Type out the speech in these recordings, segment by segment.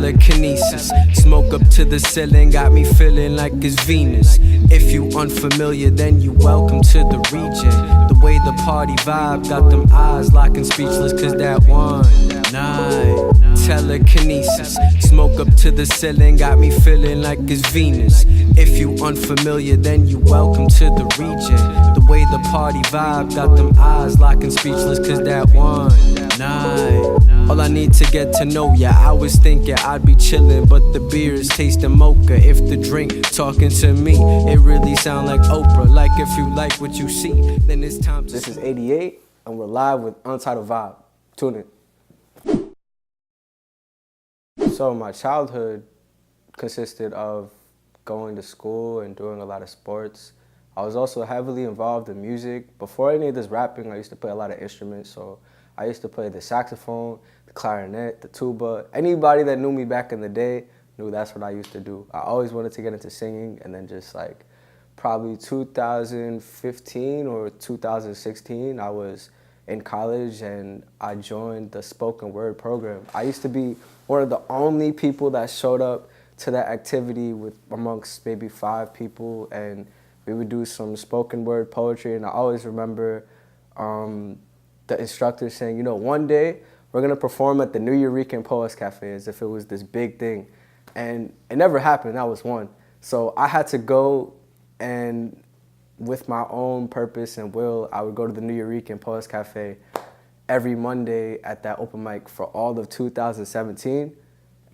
telekinesis. Smoke up to the ceiling, got me feeling like it's Venus. If you unfamiliar, then you welcome to the region. The way the party vibe got them eyes locking speechless, cause that one night telekinesis. Smoke up to the ceiling, got me feeling like it's Venus. If you unfamiliar, then you welcome to the region. The way the party vibe got them eyes locking speechless, cause that one night. All I need to get to know ya. I was thinking I'd be chillin', but the beer is tasting mocha. If the drink talking to me, it really sound like Oprah. Like if you like what you see, then it's time to... This is 88, and we're live with Untitled Vibe. Tune in. So my childhood consisted of going to school and doing a lot of sports. I was also heavily involved in music. Before any of this rapping, I used to play a lot of instruments. So I used to play the saxophone, the clarinet, the tuba. Anybody that knew me back in the day knew that's what I used to do. I always wanted to get into singing, and then just like probably 2015 or 2016, I was in college and I joined the spoken word program. I used to be one of the only people that showed up to that activity with amongst maybe 5 people, and we would do some spoken word poetry. And I always remember the instructor saying, you know, one day we're gonna perform at the Nuyorcian Poets Cafe, as if it was this big thing. And it never happened, that was one. So I had to go, and with my own purpose and will, I would go to the Nuyorcian Poets Cafe every Monday at that open mic for all of 2017.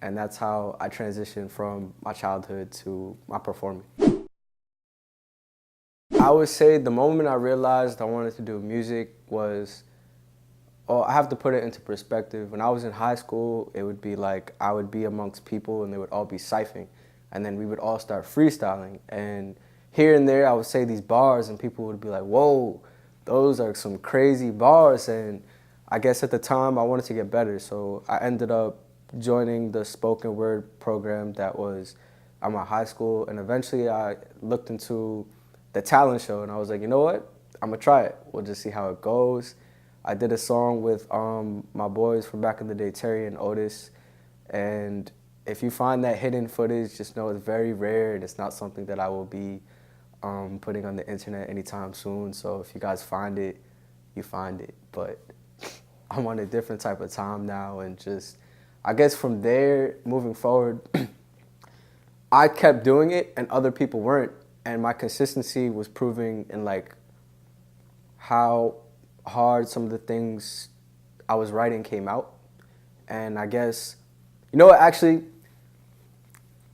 And that's how I transitioned from my childhood to my performing. I would say the moment I realized I wanted to do music was, I have to put it into perspective. When I was in high school, it would be like I would be amongst people and they would all be siphoning. And then we would all start freestyling. And here and there, I would say these bars and people would be like, whoa, those are some crazy bars. And I guess at the time I wanted to get better. So I ended up joining the spoken word program that was at my high school. And eventually I looked into the talent show and I was like, you know what? I'm gonna try it. We'll just see how it goes. I did a song with my boys from back in the day, Terry and Otis. And if you find that hidden footage, just know it's very rare and it's not something that I will be putting on the internet anytime soon. So if you guys find it, you find it. But I'm on a different type of time now, and just, I guess from there, moving forward, I kept doing it and other people weren't. And my consistency was proving in like how hard some of the things I was writing came out. And I guess, you know what, actually,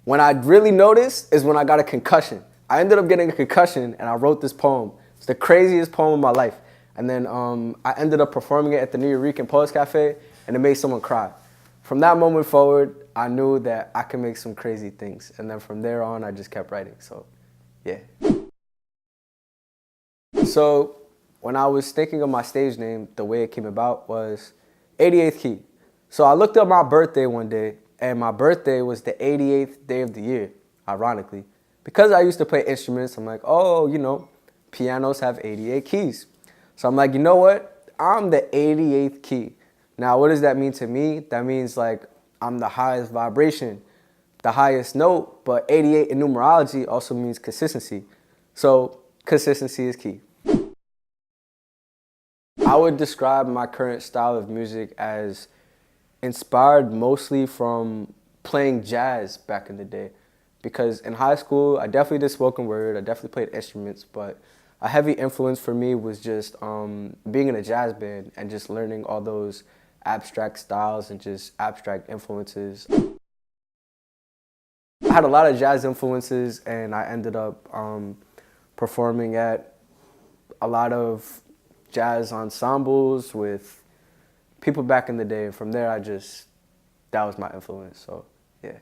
when I really noticed is when I got a concussion. I ended up getting a concussion and I wrote this poem. It's the craziest poem of my life. And then I ended up performing it at the Nuyorcian Poets Cafe, and it made someone cry. From that moment forward, I knew that I could make some crazy things. And then from there on, I just kept writing, so yeah. So when I was thinking of my stage name, the way it came about was 88th key. So I looked up my birthday one day, and my birthday was the 88th day of the year, ironically. Because I used to play instruments, I'm like, oh, you know, pianos have 88 keys. So I'm like, you know what? I'm the 88th key. Now, what does that mean to me? That means like I'm the highest vibration, the highest note, but 88 in numerology also means consistency. So consistency is key. I would describe my current style of music as inspired mostly from playing jazz back in the day. Because in high school, I definitely did spoken word, I definitely played instruments, but a heavy influence for me was just being in a jazz band and just learning all those abstract styles and just abstract influences. I had a lot of jazz influences, and I ended up performing at a lot of jazz ensembles with people back in the day. And from there, that was my influence, so yeah.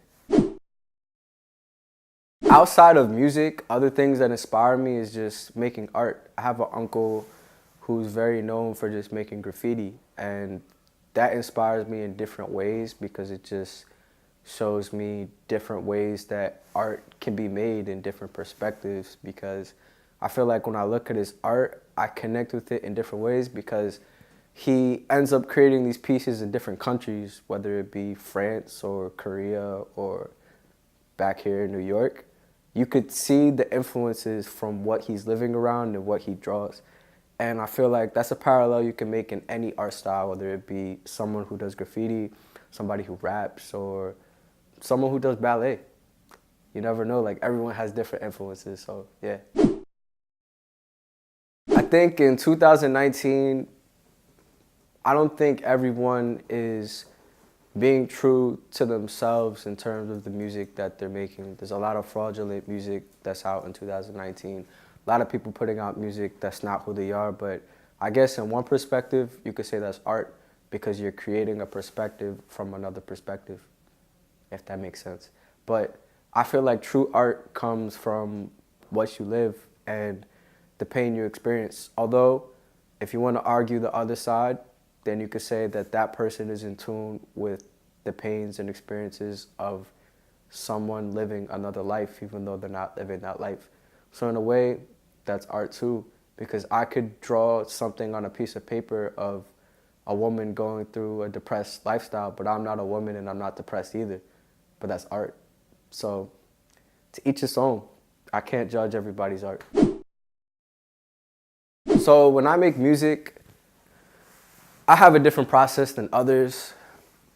Outside of music, other things that inspire me is just making art. I have an uncle who's very known for just making graffiti, and that inspires me in different ways because it just shows me different ways that art can be made in different perspectives, because I feel like when I look at his art, I connect with it in different ways because he ends up creating these pieces in different countries, whether it be France or Korea or back here in New York. You could see the influences from what he's living around and what he draws. And I feel like that's a parallel you can make in any art style, whether it be someone who does graffiti, somebody who raps, or someone who does ballet. You never know, like everyone has different influences, so yeah. I think in 2019, I don't think everyone is being true to themselves in terms of the music that they're making. There's a lot of fraudulent music that's out in 2019. A lot of people putting out music that's not who they are, but I guess in one perspective, you could say that's art because you're creating a perspective from another perspective, if that makes sense. But I feel like true art comes from what you live and the pain you experience. Although, if you want to argue the other side, then you could say that that person is in tune with the pains and experiences of someone living another life, even though they're not living that life. So in a way, that's art too, because I could draw something on a piece of paper of a woman going through a depressed lifestyle, but I'm not a woman and I'm not depressed either. But that's art. So to each his own. I can't judge everybody's art. So when I make music, I have a different process than others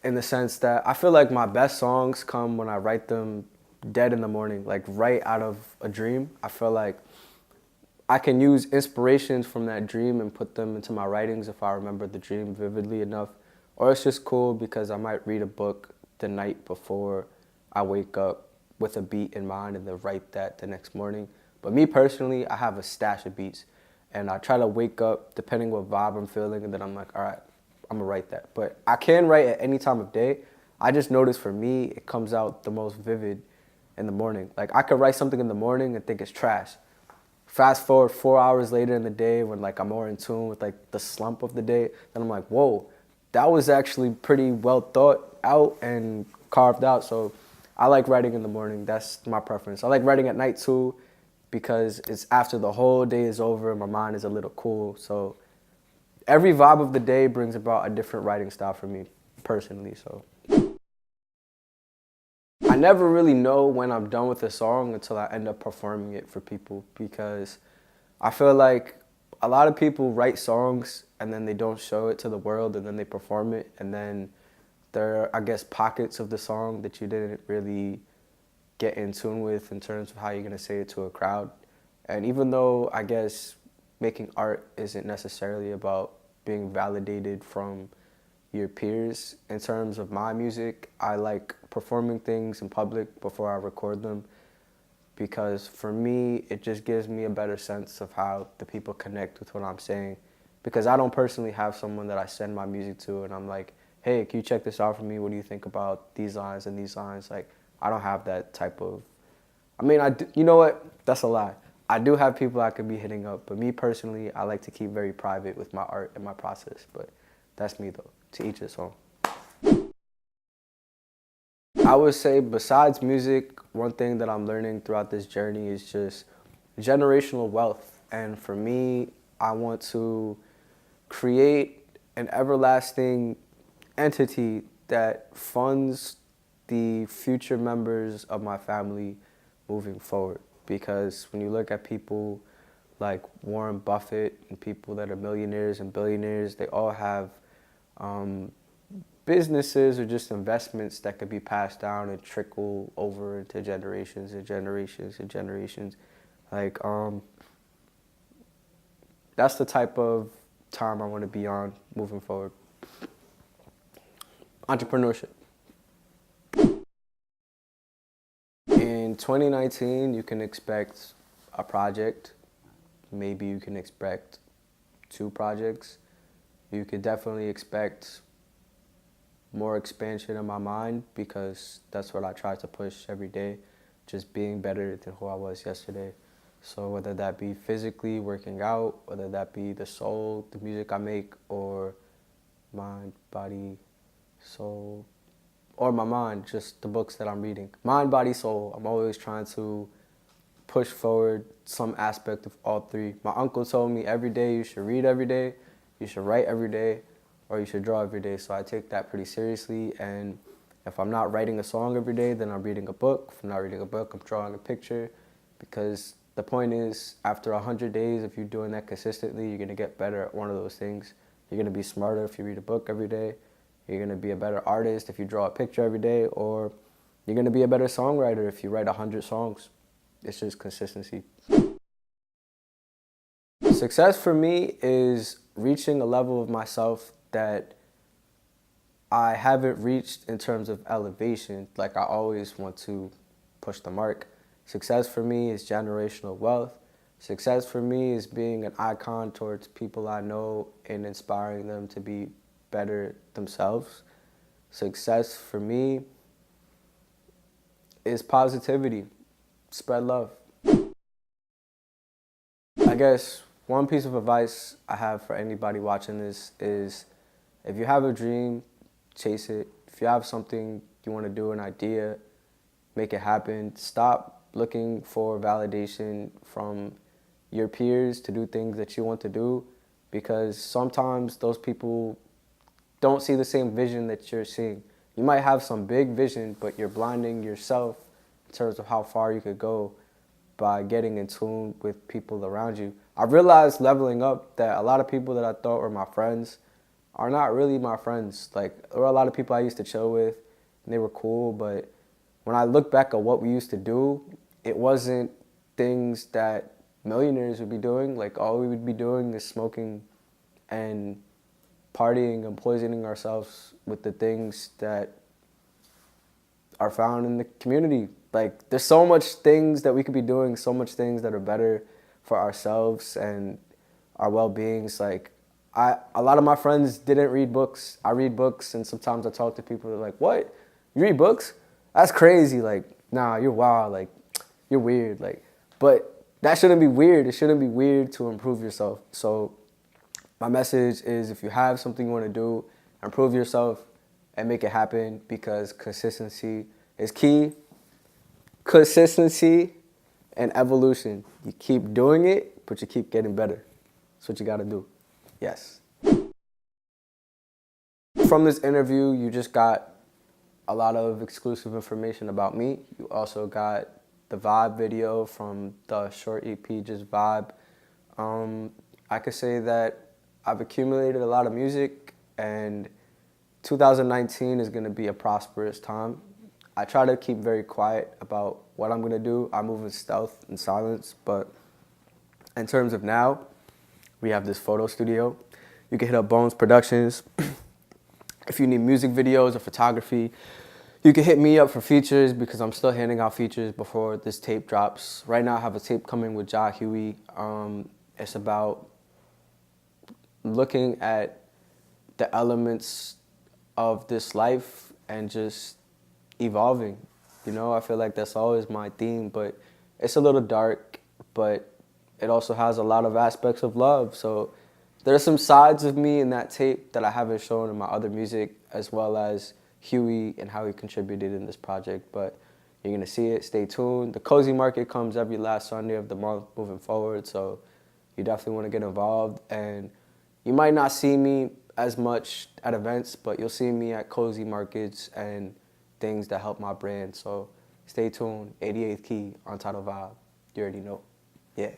in the sense that I feel like my best songs come when I write them dead in the morning, like right out of a dream. I feel like I can use inspirations from that dream and put them into my writings if I remember the dream vividly enough. Or it's just cool because I might read a book the night before I wake up with a beat in mind and then write that the next morning. But me personally, I have a stash of beats. And I try to wake up depending what vibe I'm feeling, and then I'm like, all right, I'm gonna write that. But I can write at any time of day. I just notice for me, it comes out the most vivid in the morning. Like I could write something in the morning and think it's trash. Fast forward 4 hours later in the day when like I'm more in tune with like the slump of the day, then I'm like, whoa, that was actually pretty well thought out and carved out. So I like writing in the morning. That's my preference. I like writing at night too, because it's after the whole day is over and my mind is a little cool. So every vibe of the day brings about a different writing style for me personally. So I never really know when I'm done with a song until I end up performing it for people, because I feel like a lot of people write songs and then they don't show it to the world and then they perform it, and then there are, I guess, pockets of the song that you didn't really get in tune with in terms of how you're going to say it to a crowd. And even though I guess making art isn't necessarily about being validated from your peers, in terms of my music, I like performing things in public before I record them, because for me, it just gives me a better sense of how the people connect with what I'm saying. Because I don't personally have someone that I send my music to and I'm like, hey, can you check this out for me? What do you think about these lines and these lines? Like, I don't have that type of, I mean, you know what? That's a lie. I do have people I could be hitting up, but me personally, I like to keep very private with my art and my process. But that's me though, to each his own. I would say besides music, one thing that I'm learning throughout this journey is just generational wealth. And for me, I want to create an everlasting entity that funds the future members of my family moving forward. Because when you look at people like Warren Buffett and people that are millionaires and billionaires, they all have businesses or just investments that could be passed down and trickle over into generations and generations and generations. Like, that's the type of time I want to be on moving forward. Entrepreneurship. In 2019, you can expect a project. Maybe you can expect 2 projects. You could definitely expect more expansion in my mind, because that's what I try to push every day, just being better than who I was yesterday. So whether that be physically working out, whether that be the soul, the music I make, or mind, body, soul, or my mind, just the books that I'm reading. Mind, body, soul. I'm always trying to push forward some aspect of all 3. My uncle told me every day you should read every day, you should write every day, or you should draw every day. So I take that pretty seriously, and if I'm not writing a song every day, then I'm reading a book. If I'm not reading a book, I'm drawing a picture, because the point is, after 100 days, if you're doing that consistently, you're going to get better at one of those things. You're going to be smarter if you read a book every day. You're going to be a better artist if you draw a picture every day, or you're going to be a better songwriter if you write 100 songs. It's just consistency. Success for me is reaching a level of myself that I haven't reached in terms of elevation. Like, I always want to push the mark. Success for me is generational wealth. Success for me is being an icon towards people I know and inspiring them to be better themselves. Success for me is positivity. Spread love. I guess one piece of advice I have for anybody watching this is, if you have a dream, chase it. If you have something you want to do, an idea, make it happen. Stop looking for validation from your peers to do things that you want to do, because sometimes those people don't see the same vision that you're seeing. You might have some big vision, but you're blinding yourself in terms of how far you could go by getting in tune with people around you. I realized leveling up that a lot of people that I thought were my friends are not really my friends. Like, there were a lot of people I used to chill with, and they were cool, but when I look back at what we used to do, it wasn't things that millionaires would be doing. Like, all we would be doing is smoking and partying and poisoning ourselves with the things that are found in the community. Like, there's so much things that we could be doing, so much things that are better for ourselves and our well-beings. Like, a lot of my friends didn't read books. I read books, and sometimes I talk to people that are like, what? You read books? That's crazy. Like, nah, you're wild. Like, you're weird. Like, but that shouldn't be weird. It shouldn't be weird to improve yourself. So my message is, if you have something you want to do, improve yourself and make it happen, because consistency is key. Consistency and evolution. You keep doing it, but you keep getting better. That's what you got to do. Yes. From this interview, you just got a lot of exclusive information about me. You also got the Vibe video from the short EP, just Vibe. I could say that I've accumulated a lot of music, and 2019 is going to be a prosperous time. I try to keep very quiet about what I'm going to do. I move in stealth and silence, but in terms of now, we have this photo studio. You can hit up Bones Productions. If you need music videos or photography, you can hit me up for features, because I'm still handing out features before this tape drops. Right now I have a tape coming with Ja Huey. It's about looking at the elements of this life and just evolving. You know, I feel like that's always my theme, but it's a little dark, but it also has a lot of aspects of love. So there's some sides of me in that tape that I haven't shown in my other music, as well as Huey and how he contributed in this project. But you're going to see it. Stay tuned. The Cozy Market comes every last Sunday of the month moving forward, so you definitely want to get involved. And you might not see me as much at events, but you'll see me at Cozy Markets and things that help my brand. So stay tuned. 88th Key, Untitled Vibe. You already know. Yeah.